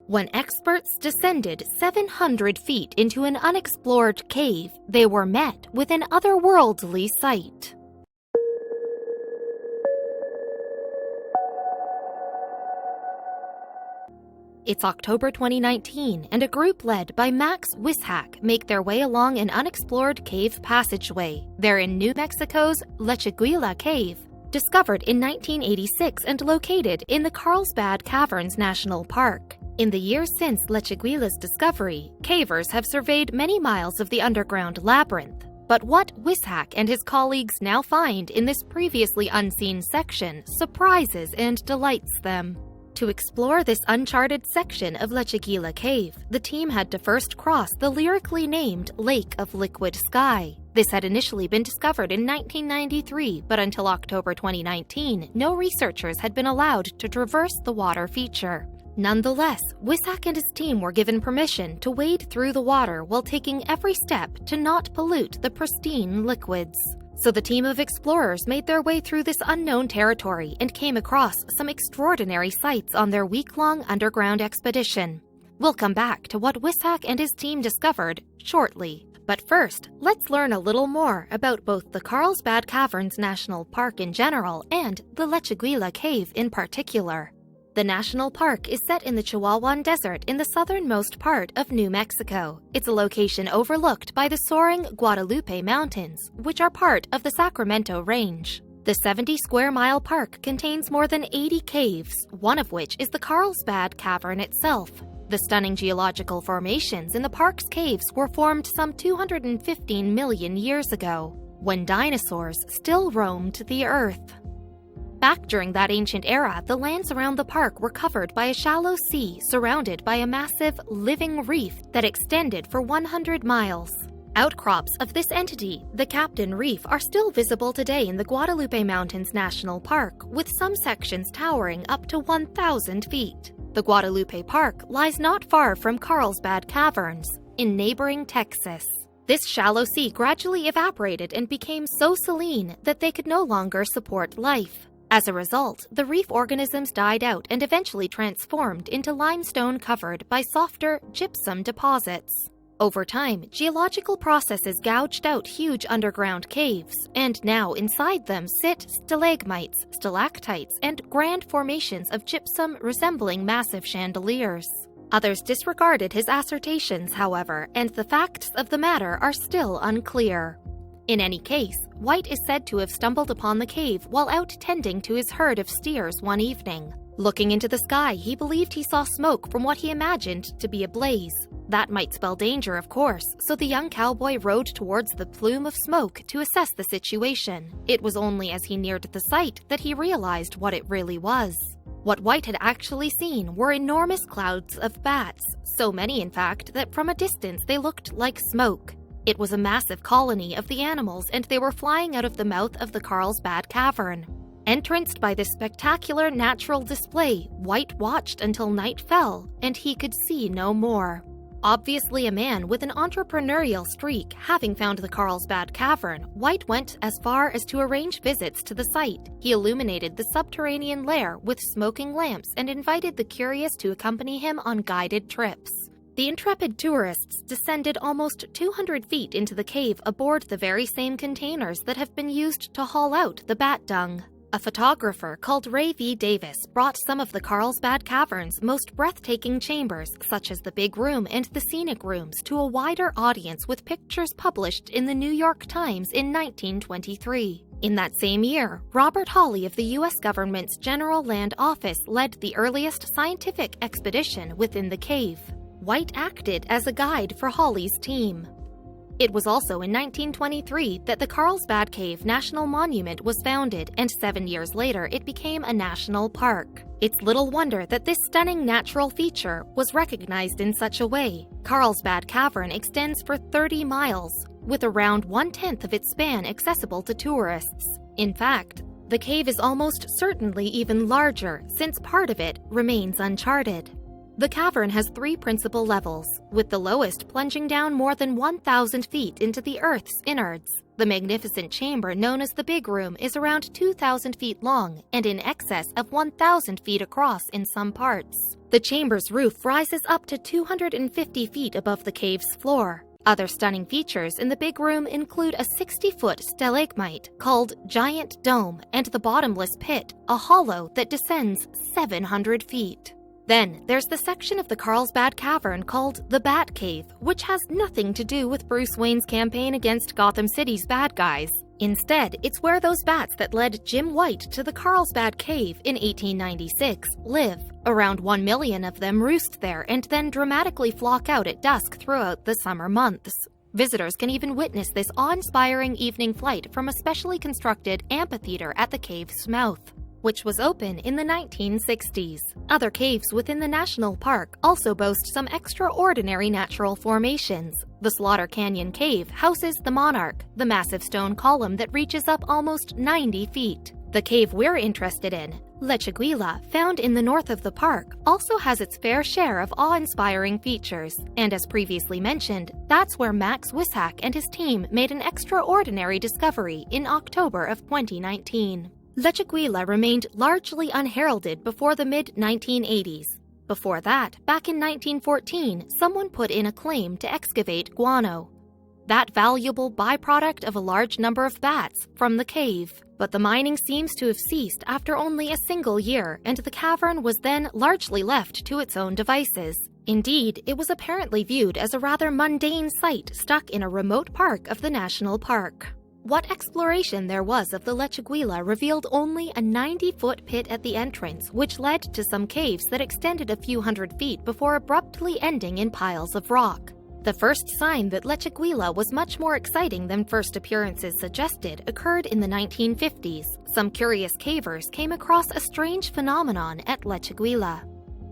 When experts descended 700 feet into an unexplored cave, they were met with an otherworldly sight. It's October 2019, and a group led by Max Wisshak make their way along an unexplored cave passageway. They're in New Mexico's Lechuguilla cave, discovered in 1986 and located in the Carlsbad Caverns National Park. In the years since Lechuguilla's discovery, cavers have surveyed many miles of the underground labyrinth. But what Wisshak and his colleagues now find in this previously unseen section surprises and delights them. To explore this uncharted section of Lechuguilla Cave, the team had to first cross the lyrically named Lake of Liquid Sky. This had initially been discovered in 1993, but until October 2019, no researchers had been allowed to traverse the water feature. Nonetheless, Wisshak and his team were given permission to wade through the water while taking every step to not pollute the pristine liquids. So the team of explorers made their way through this unknown territory and came across some extraordinary sights on their week-long underground expedition. We'll come back to what Wisshak and his team discovered shortly. But first, let's learn a little more about both the Carlsbad Caverns National Park in general and the Lechuguilla Cave in particular. The national park is set in the Chihuahuan Desert in the southernmost part of New Mexico. It's a location overlooked by the soaring Guadalupe Mountains, which are part of the Sacramento Range. The 70-square-mile park contains more than 80 caves, one of which is the Carlsbad Cavern itself. The stunning geological formations in the park's caves were formed some 215 million years ago, when dinosaurs still roamed the Earth. Back during that ancient era, the lands around the park were covered by a shallow sea surrounded by a massive, living reef that extended for 100 miles. Outcrops of this entity, the Captain Reef, are still visible today in the Guadalupe Mountains National Park, with some sections towering up to 1,000 feet. The Guadalupe Park lies not far from Carlsbad Caverns, in neighboring Texas. This shallow sea gradually evaporated and became so saline that they could no longer support life. As a result, the reef organisms died out and eventually transformed into limestone covered by softer gypsum deposits. Over time, geological processes gouged out huge underground caves, and now inside them sit stalagmites, stalactites, and grand formations of gypsum resembling massive chandeliers. Others disregarded his assertions, however, and the facts of the matter are still unclear. In any case, White is said to have stumbled upon the cave while out tending to his herd of steers one evening. Looking into the sky, he believed he saw smoke from what he imagined to be a blaze. That might spell danger, of course, so the young cowboy rode towards the plume of smoke to assess the situation. It was only as he neared the site that he realized what it really was. What White had actually seen were enormous clouds of bats, so many in fact that from a distance they looked like smoke. It was a massive colony of the animals, and they were flying out of the mouth of the Carlsbad Cavern. Entranced by this spectacular natural display, White watched until night fell, and he could see no more. Obviously a man with an entrepreneurial streak, having found the Carlsbad Cavern, White went as far as to arrange visits to the site. He illuminated the subterranean lair with smoking lamps and invited the curious to accompany him on guided trips. The intrepid tourists descended almost 200 feet into the cave aboard the very same containers that have been used to haul out the bat dung. A photographer called Ray V. Davis brought some of the Carlsbad Caverns' most breathtaking chambers, such as the Big Room and the Scenic Rooms, to a wider audience with pictures published in the New York Times in 1923. In that same year, Robert Hawley of the U.S. government's General Land Office led the earliest scientific expedition within the cave. White acted as a guide for Hawley's team. It was also in 1923 that the Carlsbad Cave National Monument was founded, and 7 years later it became a national park. It's little wonder that this stunning natural feature was recognized in such a way. Carlsbad Cavern extends for 30 miles, with around 1/10 of its span accessible to tourists. In fact, the cave is almost certainly even larger, since part of it remains uncharted. The cavern has 3 principal levels, with the lowest plunging down more than 1,000 feet into the Earth's innards. The magnificent chamber known as the Big Room is around 2,000 feet long and in excess of 1,000 feet across in some parts. The chamber's roof rises up to 250 feet above the cave's floor. Other stunning features in the Big Room include a 60-foot stalagmite called Giant Dome and the bottomless pit, a hollow that descends 700 feet. Then there's the section of the Carlsbad Cavern called the Bat Cave, which has nothing to do with Bruce Wayne's campaign against Gotham City's bad guys. Instead, it's where those bats that led Jim White to the Carlsbad Cave in 1896 live. Around 1 million of them roost there and then dramatically flock out at dusk throughout the summer months. Visitors can even witness this awe-inspiring evening flight from a specially constructed amphitheater at the cave's mouth, which was open in the 1960s. Other caves within the national park also boast some extraordinary natural formations. The Slaughter Canyon Cave houses the Monarch, the massive stone column that reaches up almost 90 feet. The cave we're interested in, Lechuguilla, found in the north of the park, also has its fair share of awe-inspiring features. And as previously mentioned, that's where Max Wisshak and his team made an extraordinary discovery in October of 2019. Lechuguilla remained largely unheralded before the mid-1980s. Before that, back in 1914, someone put in a claim to excavate guano, that valuable byproduct of a large number of bats, from the cave. But the mining seems to have ceased after only a single year, and the cavern was then largely left to its own devices. Indeed, it was apparently viewed as a rather mundane site stuck in a remote part of the national park. What exploration there was of the Lechuguilla revealed only a 90-foot pit at the entrance, which led to some caves that extended a few hundred feet before abruptly ending in piles of rock. The first sign that Lechuguilla was much more exciting than first appearances suggested occurred in the 1950s. Some curious cavers came across a strange phenomenon at Lechuguilla.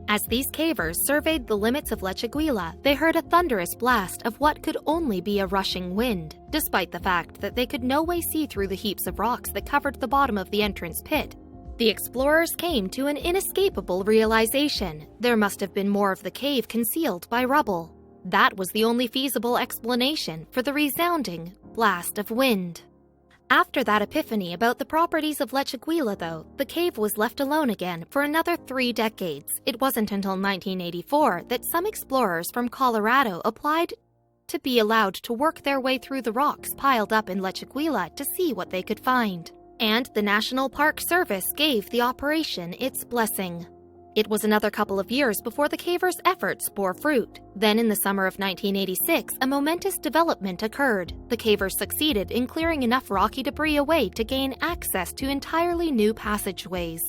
As these cavers surveyed the limits of Lechuguilla, they heard a thunderous blast of what could only be a rushing wind. Despite the fact that they could no way see through the heaps of rocks that covered the bottom of the entrance pit, the explorers came to an inescapable realization: there must have been more of the cave concealed by rubble. That was the only feasible explanation for the resounding blast of wind. After that epiphany about the properties of Lechuguilla, though, the cave was left alone again for another 3 decades. It wasn't until 1984 that some explorers from Colorado applied to be allowed to work their way through the rocks piled up in Lechuguilla to see what they could find. And the National Park Service gave the operation its blessing. It was another couple of years before the cavers' efforts bore fruit. Then in the summer of 1986, a momentous development occurred. The cavers succeeded in clearing enough rocky debris away to gain access to entirely new passageways.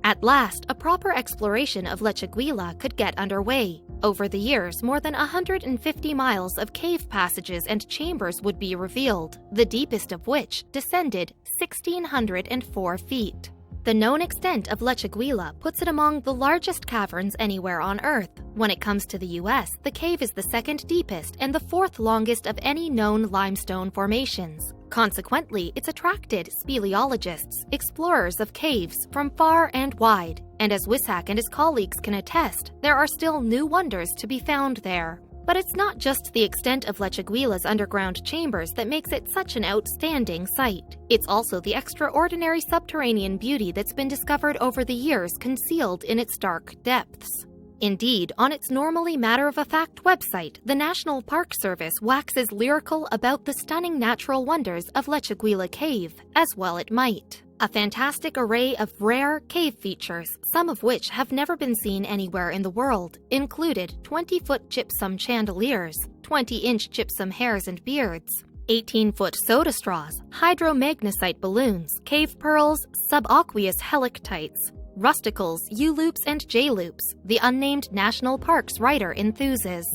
At last, a proper exploration of Lechuguilla could get underway. Over the years, more than 150 miles of cave passages and chambers would be revealed, the deepest of which descended 1,604 feet. The known extent of Lechuguilla puts it among the largest caverns anywhere on Earth. When it comes to the US, the cave is the second deepest and the 4th longest of any known limestone formations. Consequently, it's attracted speleologists, explorers of caves, from far and wide. And as Wisshak and his colleagues can attest, there are still new wonders to be found there. But it's not just the extent of Lechuguilla's underground chambers that makes it such an outstanding site. It's also the extraordinary subterranean beauty that's been discovered over the years concealed in its dark depths. Indeed, on its normally matter-of-fact website, the National Park Service waxes lyrical about the stunning natural wonders of Lechuguilla Cave, as well it might. A fantastic array of rare cave features, some of which have never been seen anywhere in the world, included 20-foot gypsum chandeliers, 20-inch gypsum hairs and beards, 18-foot soda straws, hydromagnesite balloons, cave pearls, subaqueous helictites, rusticles, U-loops, and J-loops, the unnamed national park's writer enthuses.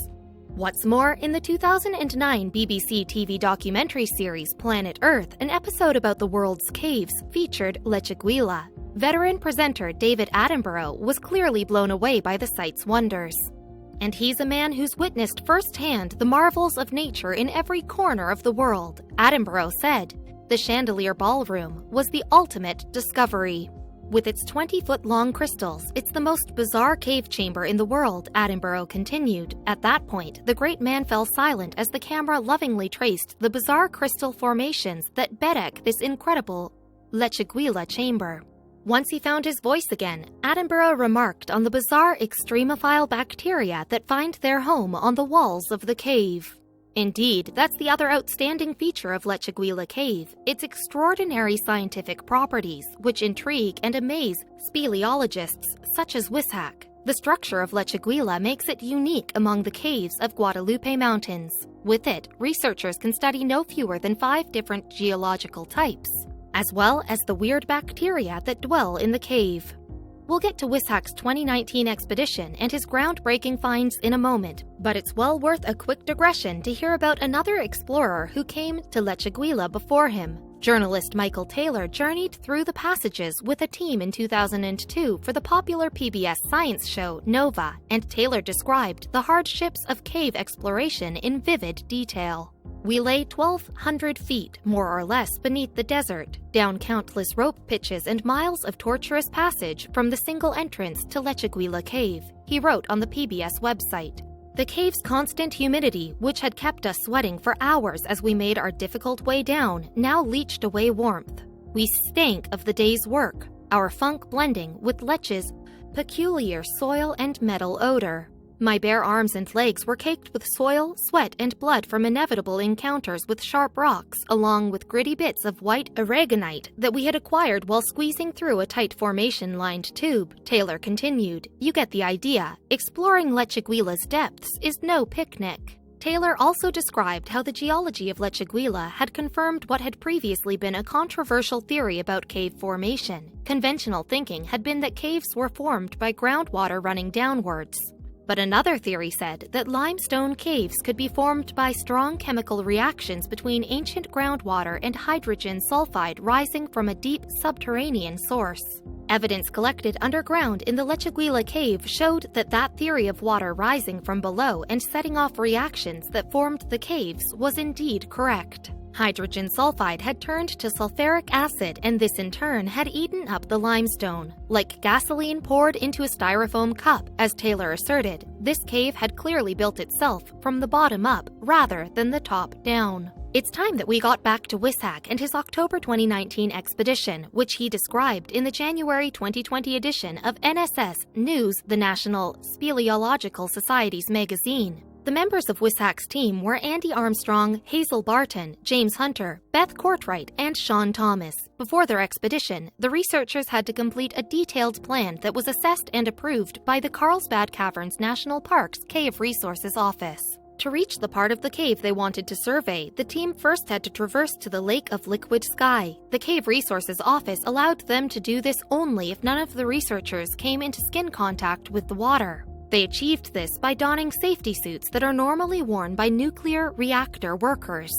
What's more, in the 2009 BBC TV documentary series Planet Earth, an episode about the world's caves featured Lechuguilla. Veteran presenter David Attenborough was clearly blown away by the site's wonders. And he's a man who's witnessed firsthand the marvels of nature in every corner of the world. Attenborough said, "The Chandelier Ballroom was the ultimate discovery." With its 20-foot-long crystals, it's the most bizarre cave chamber in the world, Attenborough continued. At that point, the great man fell silent as the camera lovingly traced the bizarre crystal formations that bedeck this incredible Lechuguilla chamber. Once he found his voice again, Attenborough remarked on the bizarre extremophile bacteria that find their home on the walls of the cave. Indeed, that's the other outstanding feature of Lechuguilla Cave, its extraordinary scientific properties, which intrigue and amaze speleologists such as Wisshak. The structure of Lechuguilla makes it unique among the caves of Guadalupe Mountains. With it, researchers can study no fewer than 5 different geological types, as well as the weird bacteria that dwell in the cave. We'll get to Wisshak's 2019 expedition and his groundbreaking finds in a moment, but it's well worth a quick digression to hear about another explorer who came to Lechuguilla before him. Journalist Michael Taylor journeyed through the passages with a team in 2002 for the popular PBS science show Nova, and Taylor described the hardships of cave exploration in vivid detail. We lay 1,200 feet, more or less, beneath the desert, down countless rope pitches and miles of tortuous passage from the single entrance to Lechuguilla Cave, he wrote on the PBS website. The cave's constant humidity, which had kept us sweating for hours as we made our difficult way down, now leached away warmth. We stank of the day's work, our funk blending with Lech's peculiar soil and metal odor. My bare arms and legs were caked with soil, sweat, and blood from inevitable encounters with sharp rocks, along with gritty bits of white aragonite that we had acquired while squeezing through a tight formation-lined tube, Taylor continued. You get the idea. Exploring Lechuguilla's depths is no picnic. Taylor also described how the geology of Lechuguilla had confirmed what had previously been a controversial theory about cave formation. Conventional thinking had been that caves were formed by groundwater running downwards. But another theory said that limestone caves could be formed by strong chemical reactions between ancient groundwater and hydrogen sulfide rising from a deep subterranean source. Evidence collected underground in the Lechuguilla cave showed that that theory of water rising from below and setting off reactions that formed the caves was indeed correct. Hydrogen sulfide had turned to sulfuric acid, and this in turn had eaten up the limestone. Like gasoline poured into a styrofoam cup, as Taylor asserted, this cave had clearly built itself from the bottom up rather than the top down. It's time that we got back to Wisshak and his October 2019 expedition, which he described in the January 2020 edition of NSS News, the National Speleological Society's magazine. The members of Wisshak's team were Andy Armstrong, Hazel Barton, James Hunter, Beth Courtwright, and Sean Thomas. Before their expedition, the researchers had to complete a detailed plan that was assessed and approved by the Carlsbad Caverns National Park's Cave Resources Office. To reach the part of the cave they wanted to survey, the team first had to traverse to the lake of liquid sky. The Cave Resources Office allowed them to do this only if none of the researchers came into skin contact with the water. They achieved this by donning safety suits that are normally worn by nuclear reactor workers.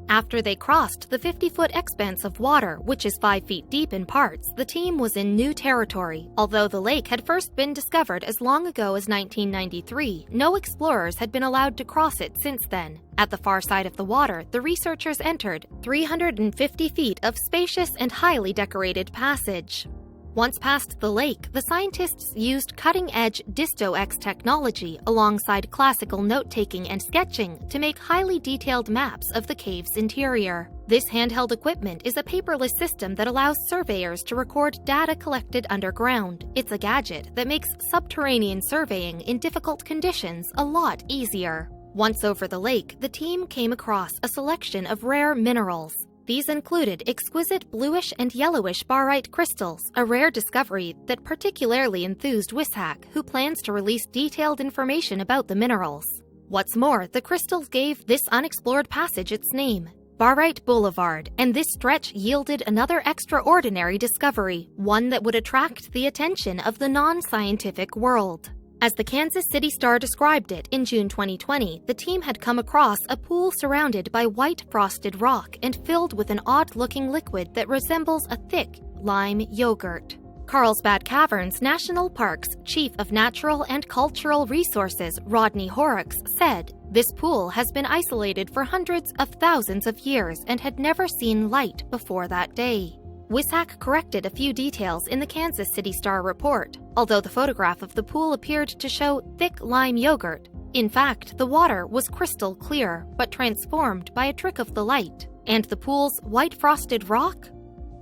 After they crossed the 50-foot expanse of water, which is 5 feet deep in parts, the team was in new territory. Although the lake had first been discovered as long ago as 1993, no explorers had been allowed to cross it since then. At the far side of the water, the researchers entered 350 feet of spacious and highly decorated passage. Once past the lake, the scientists used cutting-edge Disto-X technology alongside classical note-taking and sketching to make highly detailed maps of the cave's interior. This handheld equipment is a paperless system that allows surveyors to record data collected underground. It's a gadget that makes subterranean surveying in difficult conditions a lot easier. Once over the lake, the team came across a selection of rare minerals. These included exquisite bluish and yellowish barite crystals, a rare discovery that particularly enthused Wisshak, who plans to release detailed information about the minerals. What's more, the crystals gave this unexplored passage its name, Barite Boulevard, and this stretch yielded another extraordinary discovery, one that would attract the attention of the non-scientific world. As the Kansas City Star described it in June 2020, the team had come across a pool surrounded by white frosted rock and filled with an odd-looking liquid that resembles a thick lime yogurt. Carlsbad Caverns National Park's Chief of Natural and Cultural Resources, Rodney Horrocks, said, "This pool has been isolated for hundreds of thousands of years and had never seen light before that day." Wisshak corrected a few details in the Kansas City Star report. Although the photograph of the pool appeared to show thick lime yogurt, in fact, the water was crystal clear, but transformed by a trick of the light. And the pool's white frosted rock?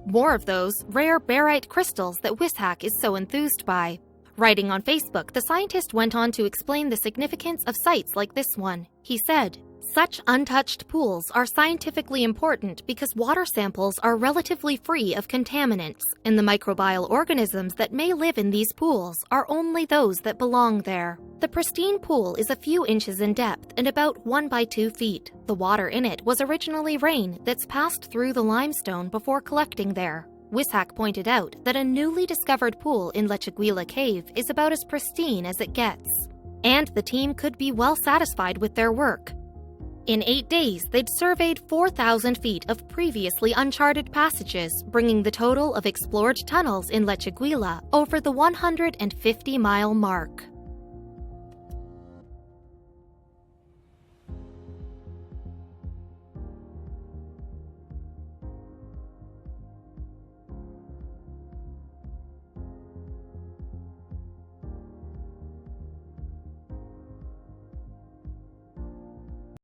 More of those rare barite crystals that Wisshak is so enthused by. Writing on Facebook, the scientist went on to explain the significance of sites like this one. He said, "Such untouched pools are scientifically important because water samples are relatively free of contaminants, and the microbial organisms that may live in these pools are only those that belong there." The pristine pool is a few inches in depth and about 1 by 2 feet. The water in it was originally rain that's passed through the limestone before collecting there. Wisshak pointed out that a newly discovered pool in Lechuguilla Cave is about as pristine as it gets. And the team could be well satisfied with their work. In 8 days, they'd surveyed 4,000 feet of previously uncharted passages, bringing the total of explored tunnels in Lechuguilla over the 150-mile mark.